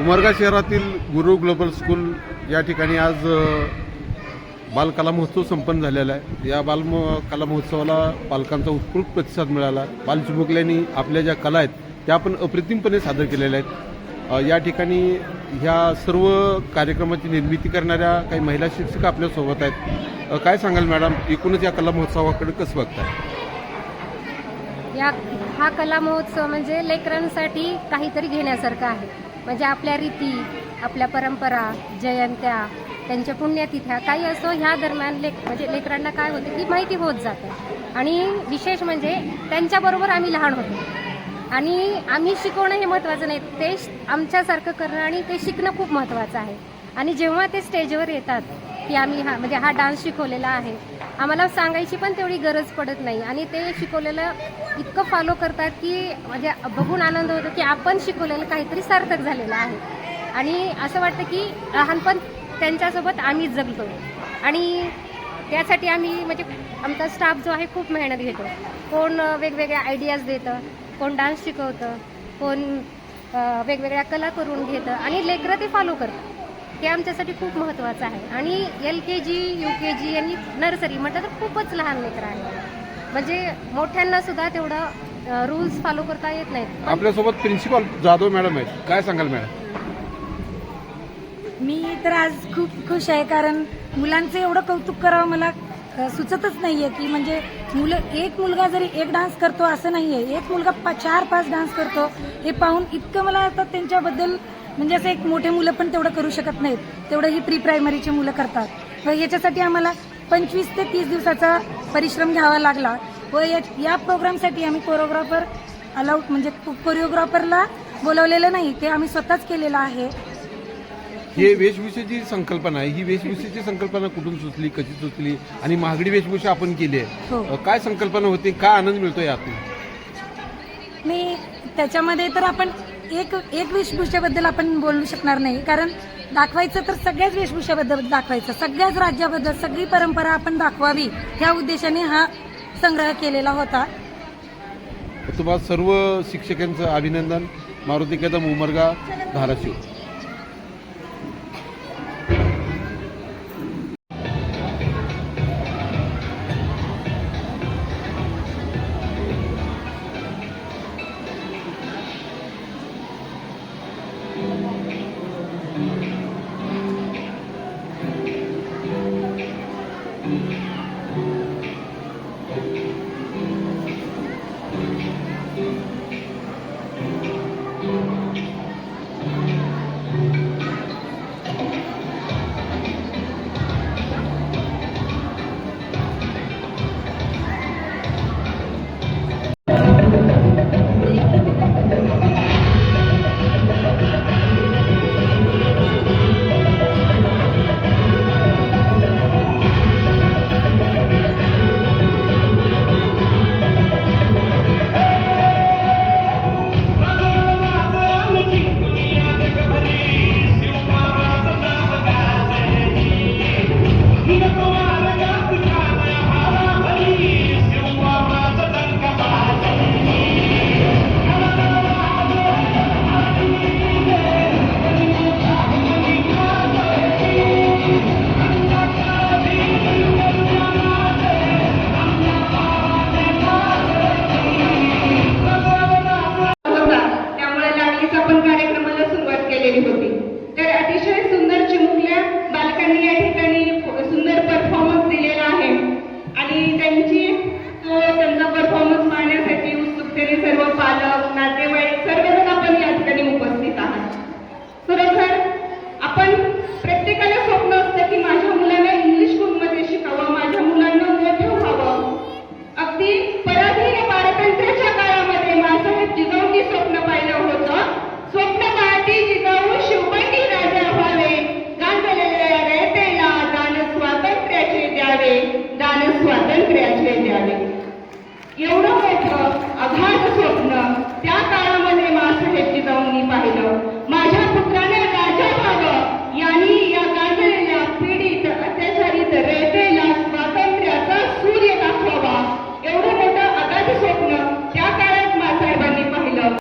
उमरगा शहरातील गुरु global school या ठिकाणी आज बालकला महोत्सव संपन्न झालेला आहे। या कला महोत्सवाला पालकांचा उत्स्फूर्त प्रतिसाद मिळाला। बालचिमुकल्यांनी आपल्या ज्या कला आहेत त्या आपण अप्रतिमपणे सादर केलेल्या आहेत। या ठिकाणी ह्या सर्व कार्यक्रमाची निर्मिती करणाऱ्या काही महिला शिक्षक आपल्यासोबत आहेत। काय सांगाल मॅडम, एकूणच या कला महोत्सवाकडे कसं बघताय? हा कला महोत्सव म्हणजे लेकरांसाठी काहीतरी घेण्यासारखं आहे। म्हणजे आपल्या रीती, आपल्या परंपरा, जयंत्या, त्यांच्या पुण्यतिथ्या काही असो, ह्या दरम्यान म्हणजे लेकरांना काय होते की माहिती होत जातं। आणि विशेष म्हणजे त्यांच्याबरोबर आम्ही लहान होतो आणि आम्ही शिकवणं हे महत्त्वाचं नाही, ते आमच्यासारखं करणं आणि ते शिकणं खूप महत्त्वाचं आहे। आणि जेव्हा ते स्टेजवर येतात की आम्ही हा डान्स शिकवलेला आहे, आम्हाला सांगायची पण तेवढी गरज पडत नाही आणि ते शिकवलेलं इतकं फॉलो करतात की म्हणजे बघून आनंद होतो की आपण शिकवलेलं काहीतरी सार्थक झालेलं आहे। आणि असं वाटतं की लहानपण त्यांच्यासोबत आम्ही जगतो आणि त्यासाठी आम्ही म्हणजे आमचा स्टाफ जो आहे खूप मेहनत घेतो। कोण वेगवेगळ्या आयडियाज देतं, कोण डान्स शिकवतं, कोण वेगवेगळ्या कला करून घेतं आणि लेकरं ते फॉलो करतं। हे आमच्यासाठी खूप महत्त्वाचं आहे। आणि LKG, UKG आणि नर्सरी म्हटलं तर खूपच लहान लेकरं आहे, म्हणजे मोठ्यांना सुद्धा तेवढं रूल्स फॉलो करता येत नाहीत। आपल्यासोबत प्रिन्सिपल जाधव मॅडम आहेत, काय सांगाल मॅडम? मी तर आज खूप खुश आहे, कारण मुलांचं एवढं कौतुक करावं मला सुचतच नाहीये की म्हणजे एक मुलगा जरी एक डान्स करतो असं नाहीये, एक मुलगा 4-5 डान्स करतो हे पाहून इतकं मला आता त्यांच्याबद्दल म्हणजे असं एक मोठे मुलं पण तेवढं करू शकत नाहीत, तेवढं ही प्री प्रायमरीचे मुलं करतात। व याच्यासाठी आम्हाला 25 ते 30 दिवसाचा परिश्रम घ्यावा लागला व या प्रोग्रामसाठी आम्ही कोरिओग्राफरला बोलवलेलं नाही, ते आम्ही स्वतःच केलेलं आहे। ही वेशभूषेची संकल्पना आहे, ही वेशभूषेची संकल्पना कुठून सुचली, कशी सुचली आणि महागडी वेशभूषा आपण केली आहे, काय संकल्पना होती, काय आनंद मिळतो यातून? मी त्याच्यामध्ये तर आपण एक वेशभूषेबद्दल आपण बोलू शकणार नाही, कारण दाखवायचं तर सगळ्याच वेशभूषेबद्दल दाखवायचं, सगळ्याच राज्याबद्दल सगळी परंपरा आपण दाखवावी ह्या उद्देशाने हा संग्रह केलेला होता। तुम्हाला सर्व शिक्षकांचं अभिनंदन। मारुती कदम, उमरगा, धाराशिव। परफॉर्मन्स पाहण्यासाठी उत्सुकतेने सर्व पालक नातेवाईक सर्व